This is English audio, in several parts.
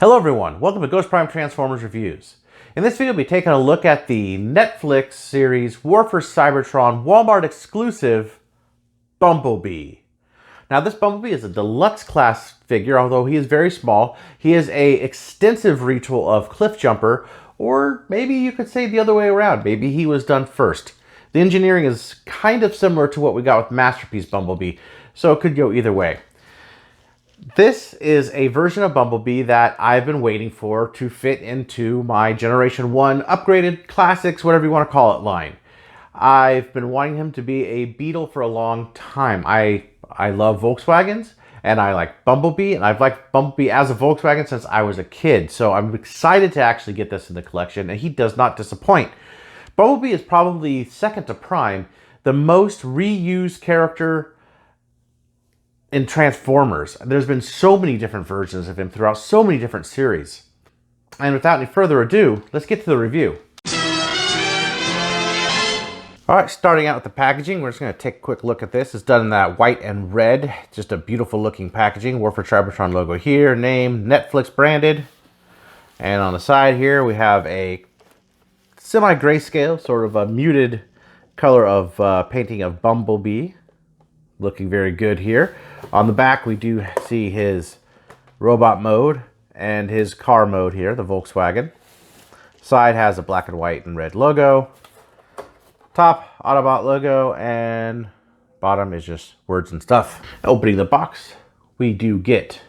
Hello everyone, welcome to Ghost Prime Transformers Reviews. In this video we'll be taking a look at the Netflix series War for Cybertron Walmart exclusive Bumblebee. Now this Bumblebee is a deluxe class figure, although he is very small. He is a extensive retool of Cliffjumper, or maybe you could say the other way around. Maybe he was done first. The engineering is kind of similar to what we got with Masterpiece Bumblebee, so it could go either way. This is a version of Bumblebee that I've been waiting for to fit into my Generation 1 upgraded classics, whatever you want to call it, line. I've been wanting him to be a Beetle for a long time. I love Volkswagens, and I like Bumblebee, and I've liked Bumblebee as a Volkswagen since I was a kid. So I'm excited to actually get this in the collection, and he does not disappoint. Bumblebee is probably second to Prime, the most reused character in Transformers. There's been so many different versions of him throughout so many different series. And without any further ado, let's get to the review. Alright, starting out with the packaging, we're just going to take a quick look at this. It's done in that white and red, just a beautiful looking packaging. War for Cybertron logo here, name, Netflix branded. And on the side here we have a semi-grayscale, sort of a muted color of painting of Bumblebee. Looking very good here. On the back we do see his robot mode and his car mode here, the Volkswagen. Side has a black and white and red logo. Top, Autobot logo, and bottom is just words and stuff. Opening the box, we do get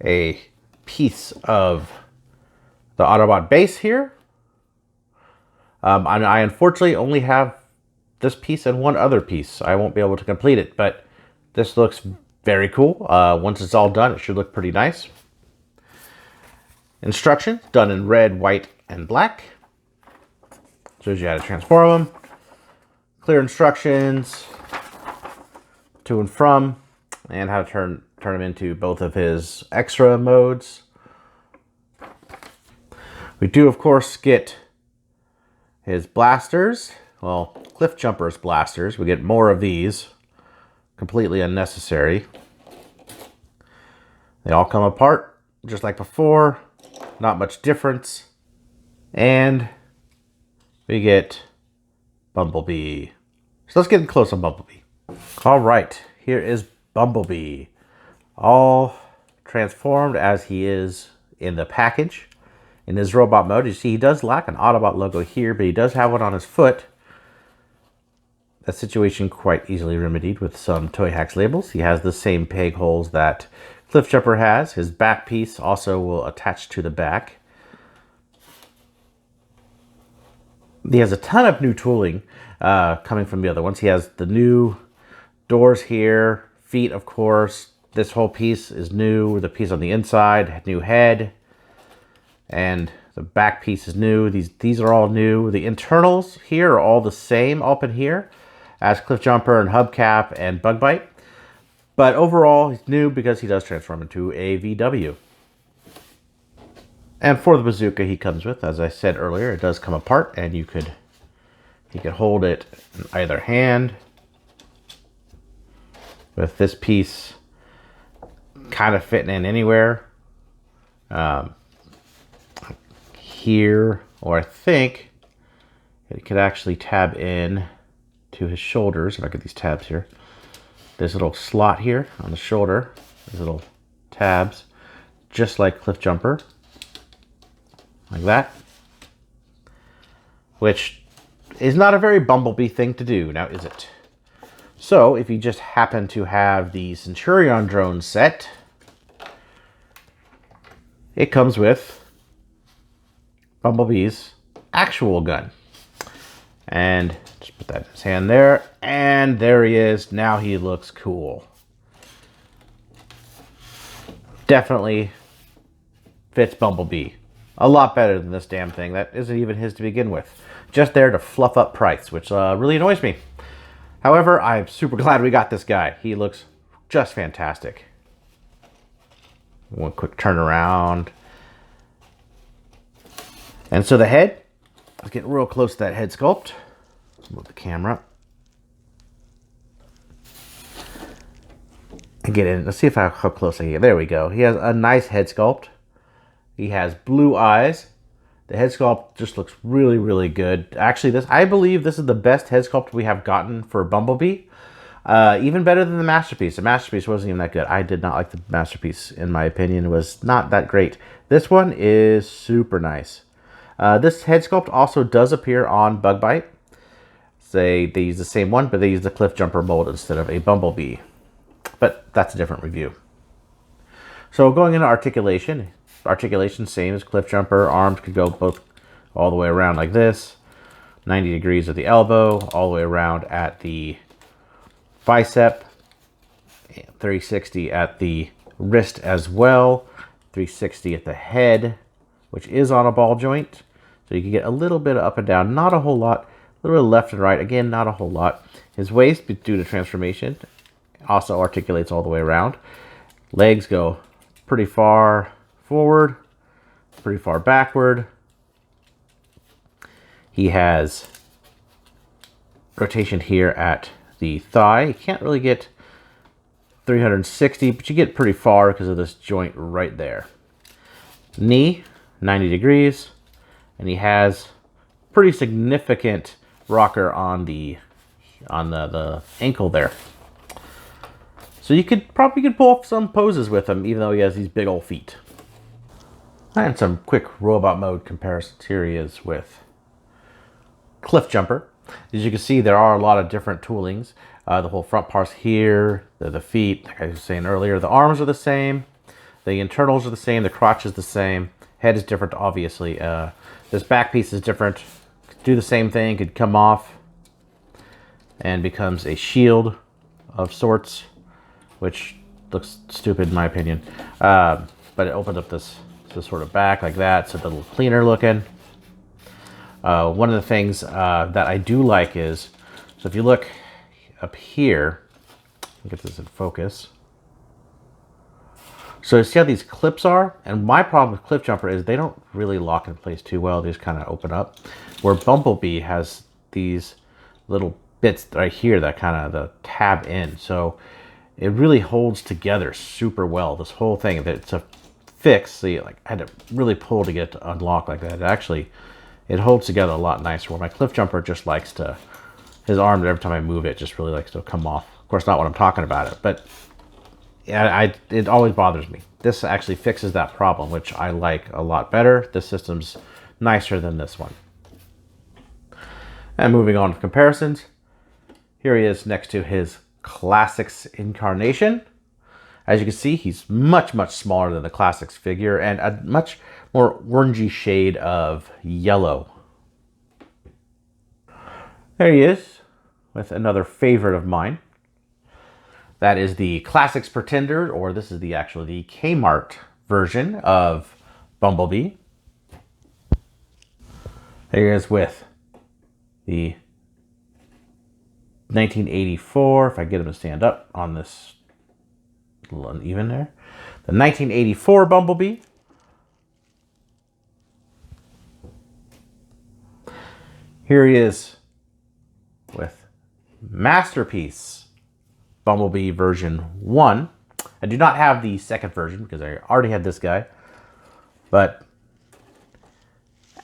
a piece of the Autobot base here. I unfortunately only have this piece and one other piece. I won't be able to complete it, but this looks very cool. Once it's all done, it should look pretty nice. Instructions done in red, white, and black. Shows you how to transform them. Clear instructions to and from, and how to turn them into both of his extra modes. We do, of course, get his blasters. Well, Cliffjumper's blasters. We get more of these. Completely unnecessary. They all come apart, just like before. Not much difference. And we get Bumblebee. So let's get close on Bumblebee. Alright, here is Bumblebee. All transformed as he is in the package. In his robot mode, you see he does lack an Autobot logo here, but he does have one on his foot. That situation quite easily remedied with some Toy Hacks labels. He has the same peg holes that Cliffjumper has. His back piece also will attach to the back. He has a ton of new tooling coming from the other ones. He has the new doors here, feet of course. This whole piece is new. The piece on the inside, new head. And the back piece is new. These are all new. The internals here are all the same up in here as Cliffjumper and Hubcap and Bugbite. But overall, he's new because he does transform into a VW. And for the Bazooka he comes with, as I said earlier, it does come apart, and you could hold it in either hand. With this piece kind of fitting in anywhere. Here, or I think it could actually tab in to his shoulders. If I get these tabs here, there's a little slot here on the shoulder. There's little tabs, just like Cliffjumper, like that. Which is not a very Bumblebee thing to do, now is it? So if you just happen to have the Centurion drone set, it comes with Bumblebee's actual gun. And just put that in his hand there, and there he is. Now he looks cool. Definitely fits Bumblebee a lot better than this damn thing that isn't even his to begin with. Just there to fluff up price, which really annoys me. However, I'm super glad we got this guy. He looks just fantastic. One quick turn around. And so the head, let's get real close to that head sculpt. Move the camera. And get in. Let's see how close I get. There we go. He has a nice head sculpt. He has blue eyes. The head sculpt just looks really, really good. Actually, I believe this is the best head sculpt we have gotten for Bumblebee. Even better than the Masterpiece. The Masterpiece wasn't even that good. I did not like the Masterpiece, in my opinion. It was not that great. This one is super nice. This head sculpt also does appear on Bug Bite. They use the same one, but they use the Cliff Jumper mold instead of a Bumblebee. But that's a different review. So going into articulation. Articulation, same as Cliff Jumper. Arms could go both all the way around like this. 90 degrees at the elbow, all the way around at the bicep. 360 at the wrist as well. 360 at the head, which is on a ball joint. So you can get a little bit of up and down, not a whole lot. A little bit of left and right, again, not a whole lot. His waist, due to transformation, also articulates all the way around. Legs go pretty far forward, pretty far backward. He has rotation here at the thigh. You can't really get 360, but you get pretty far because of this joint right there. Knee, 90 degrees, and he has pretty significant rocker on the ankle there. So you could probably pull off some poses with him, even though he has these big old feet. And some quick robot mode comparisons. Here he is with Cliff Jumper. As you can see, there are a lot of different toolings. The whole front parts here, the feet, like I was saying earlier, the arms are the same. The internals are the same. The crotch is the same. Head is different, obviously. This back piece is different. Could do the same thing. Could come off and becomes a shield of sorts, which looks stupid in my opinion. But it opens up this sort of back like that, so it's a little cleaner looking. One of the things that I do like is, so if you look up here, get this in focus. So you see how these clips are? And my problem with Cliff Jumper is they don't really lock in place too well. They just kind of open up. Where Bumblebee has these little bits right here that kind of tab in. So it really holds together super well. This whole thing, it's a fix. See, like I had to really pull to get it to unlock like that. It holds together a lot nicer. Where my Cliff Jumper just likes to, his arm, every time I move it, just really likes to come off. Of course, not when I'm talking about it, but yeah, it always bothers me. This actually fixes that problem, which I like a lot better. This system's nicer than this one. And moving on to comparisons. Here he is next to his Classics incarnation. As you can see, he's much, much smaller than the Classics figure and a much more orangey shade of yellow. There he is with another favorite of mine. That is the Classics Pretender, or this is the Kmart version of Bumblebee. There he is with the 1984, if I get him to stand up on this, a little uneven there. The 1984 Bumblebee. Here he is with Masterpiece Bumblebee version 1. I do not have the second version because I already had this guy. But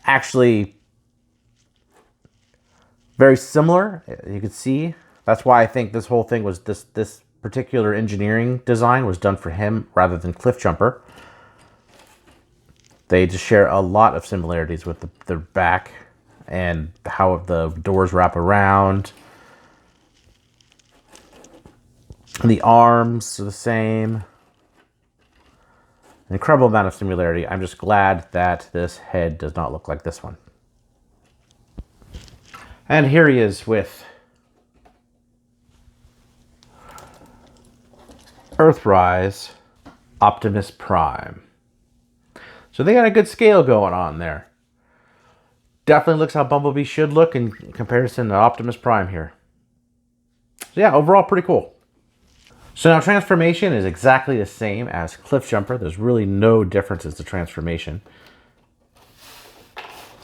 actually very similar. You can see. That's why I think this whole thing was this particular engineering design was done for him rather than Cliff Jumper. They just share a lot of similarities with the back and how the doors wrap around. The arms are the same. An incredible amount of similarity. I'm just glad that this head does not look like this one. And here he is with Earthrise Optimus Prime. So they got a good scale going on there. Definitely looks how Bumblebee should look in comparison to Optimus Prime here. So yeah, overall pretty cool. So now transformation is exactly the same as Cliff Jumper. There's really no differences to transformation.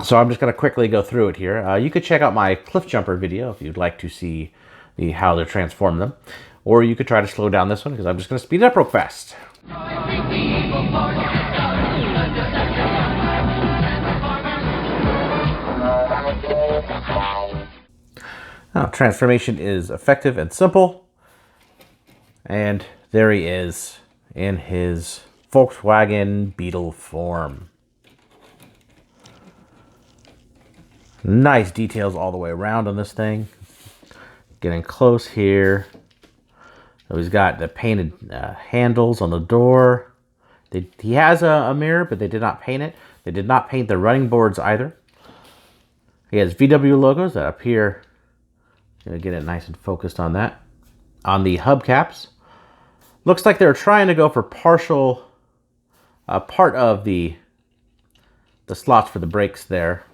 So I'm just going to quickly go through it here. You could check out my Cliff Jumper video if you'd like to see how to transform them. Or you could try to slow down this one because I'm just going to speed it up real fast. Now, transformation is effective and simple. And there he is in his Volkswagen Beetle form. Nice details all the way around on this thing. Getting close here. So he's got the painted handles on the door. He has a mirror, but they did not paint it. They did not paint the running boards either. He has VW logos that appear. Gonna get it nice and focused on that. On the hubcaps, looks like they're trying to go for partial part of the slots for the brakes there.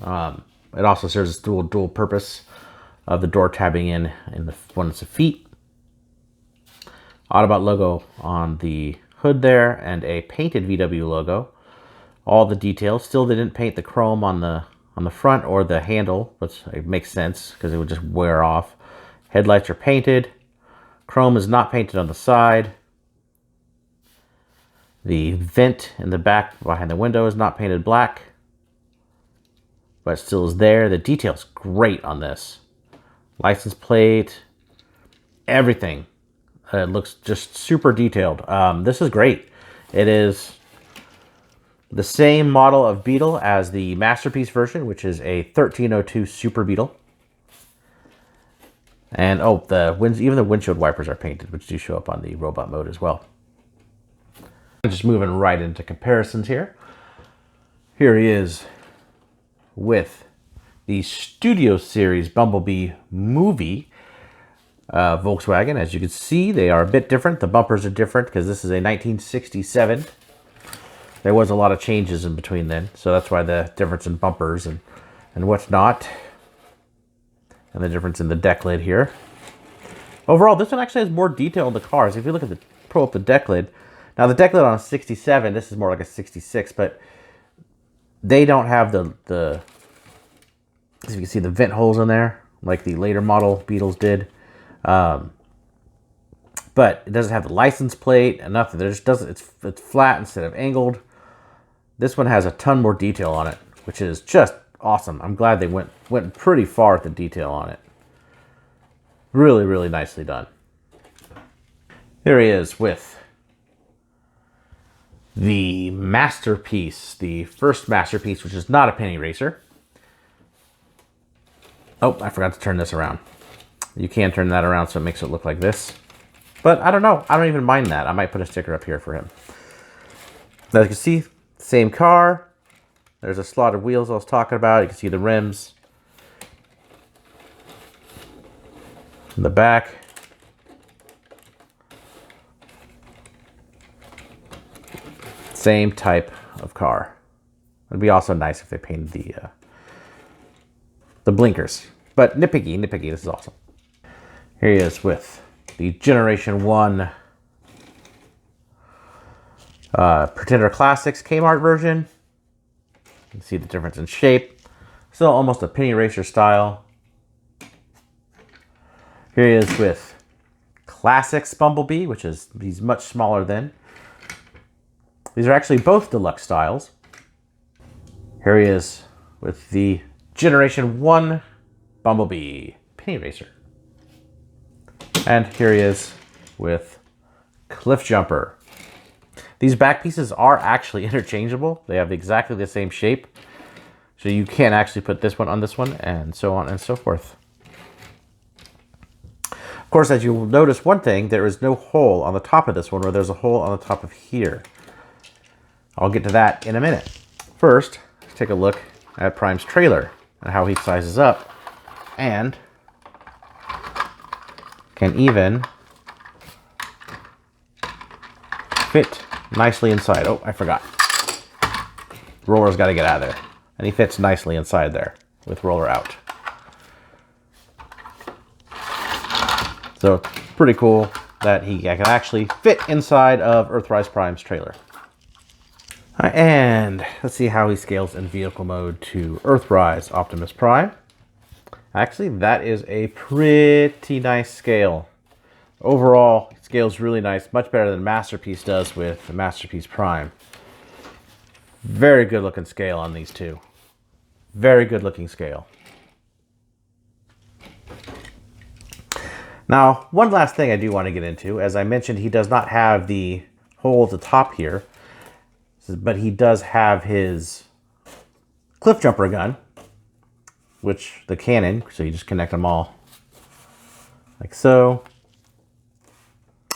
It also serves as dual purpose of the door tabbing in the one that's the feet. Autobot logo on the hood there and a painted VW logo. All the details. Still, they didn't paint the chrome on the front or the handle, which it makes sense because it would just wear off. Headlights are painted. Chrome is not painted on the side. The vent in the back behind the window is not painted black, but still is there. The detail's great on this. License plate, everything. It looks just super detailed. This is great. It is the same model of Beetle as the Masterpiece version, which is a 1302 Super Beetle. And oh, even the windshield wipers are painted, which do show up on the robot mode as well. Just moving right into comparisons here. Here he is with the Studio Series Bumblebee movie Volkswagen. As you can see, they are a bit different. The bumpers are different because this is a 1967. There was a lot of changes in between then, so that's why the difference in bumpers and what's not. And the difference in the deck lid here. Overall, this one actually has more detail in the cars. If you look at pull up the deck lid. Now the deck lid on a 67, this is more like a 66, but they don't have the as you can see, the vent holes in there, like the later model Beetles did. But it doesn't have the license plate and nothing. There just doesn't. It's flat instead of angled. This one has a ton more detail on it, which is just awesome. I'm glad they went pretty far with the detail on it. Really, really nicely done. Here he is with the Masterpiece, the first Masterpiece, which is not a penny racer. Oh, I forgot to turn this around. You can turn that around so it makes it look like this. But I don't know. I don't even mind that. I might put a sticker up here for him. Now you can see, same car. There's a slot of wheels I was talking about. You can see the rims. In the back. Same type of car. It'd be also nice if they painted the blinkers. But nitpicky, this is awesome. Here he is with the Generation 1 Pretender Classics Kmart version. You can see the difference in shape. Still almost a penny racer style. Here he is with Classics Bumblebee, which is he's much smaller than. These are actually both deluxe styles. Here he is with the Generation 1 Bumblebee penny racer. And here he is with Cliff Jumper. These back pieces are actually interchangeable. They have exactly the same shape. So you can actually put this one on this one and so on and so forth. Of course, as you will notice one thing, there is no hole on the top of this one where there's a hole on the top of here. I'll get to that in a minute. First, let's take a look at Prime's trailer and how he sizes up and can even fit nicely inside. Oh, I forgot. Roller's got to get out of there. And he fits nicely inside there with roller out. So pretty cool that he can actually fit inside of Earthrise Prime's trailer. All right, and let's see how he scales in vehicle mode to Earthrise Optimus Prime. Actually, that is a pretty nice scale. Overall, it scales really nice, much better than Masterpiece does with the Masterpiece Prime. Very good looking scale on these two. Very good looking scale. Now, one last thing I do want to get into. As I mentioned, he does not have the hole at the top here, but he does have his cliff jumper gun, which the cannon, so you just connect them all like so.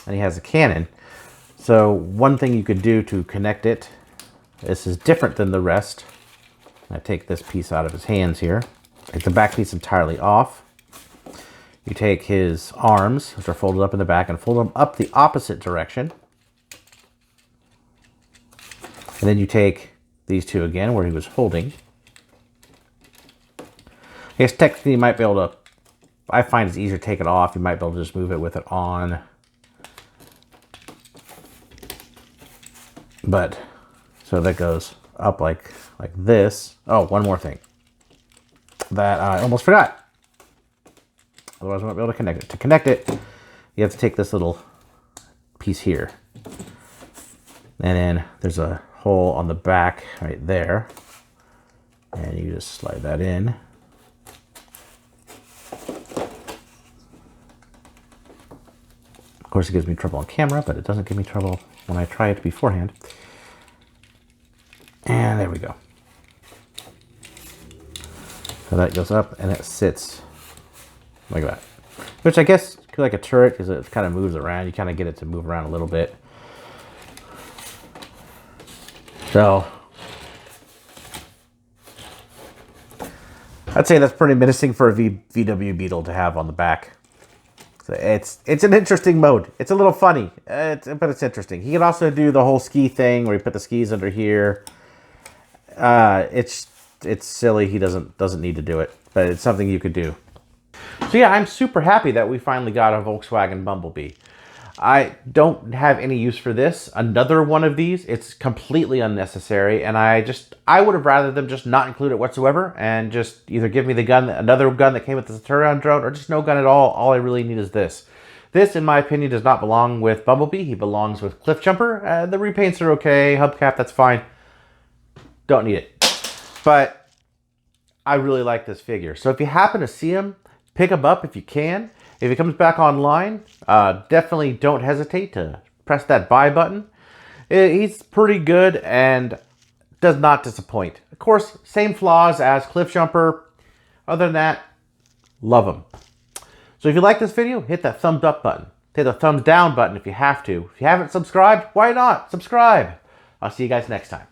And he has a cannon. So one thing you could do to connect it, this is different than the rest. I take this piece out of his hands here. Take the back piece entirely off. You take his arms, which are folded up in the back, and fold them up the opposite direction. And then you take these two again, where he was holding. I guess technically you might be able to, I find it's easier to take it off. You might be able to just move it with it on. But, so that goes up like this. Oh, one more thing that I almost forgot. Otherwise I won't be able to connect it. To connect it, you have to take this little piece here. And then there's a hole on the back right there. And you just slide that in. Of course, it gives me trouble on camera, but it doesn't give me trouble when I try it beforehand. And there we go. So that goes up and it sits like that. Which I guess like a turret, because it kind of moves around. You kind of get it to move around a little bit. So I'd say that's pretty menacing for a VW Beetle to have on the back. So it's an interesting mode. It's a little funny, but it's interesting. He can also do the whole ski thing where you put the skis under here. It's silly. He doesn't need to do it, but it's something you could do. So yeah, I'm super happy that we finally got a Volkswagen Bumblebee. I don't have any use for this. Another one of these, it's completely unnecessary, and I would have rather them just not include it whatsoever and just either give me the gun, another gun that came with the turnaround drone, or just no gun at all. All I really need is this. This, in my opinion, does not belong with Bumblebee. He belongs with Cliff Jumper. The repaints are okay. Hubcap, that's fine. Don't need it. But I really like this figure. So if you happen to see him, pick him up if you can. If he comes back online, definitely don't hesitate to press that buy button. He's pretty good and does not disappoint. Of course, same flaws as Cliff Jumper. Other than that, love him. So if you like this video, hit that thumbs up button. Hit the thumbs down button if you have to. If you haven't subscribed, why not? Subscribe. I'll see you guys next time.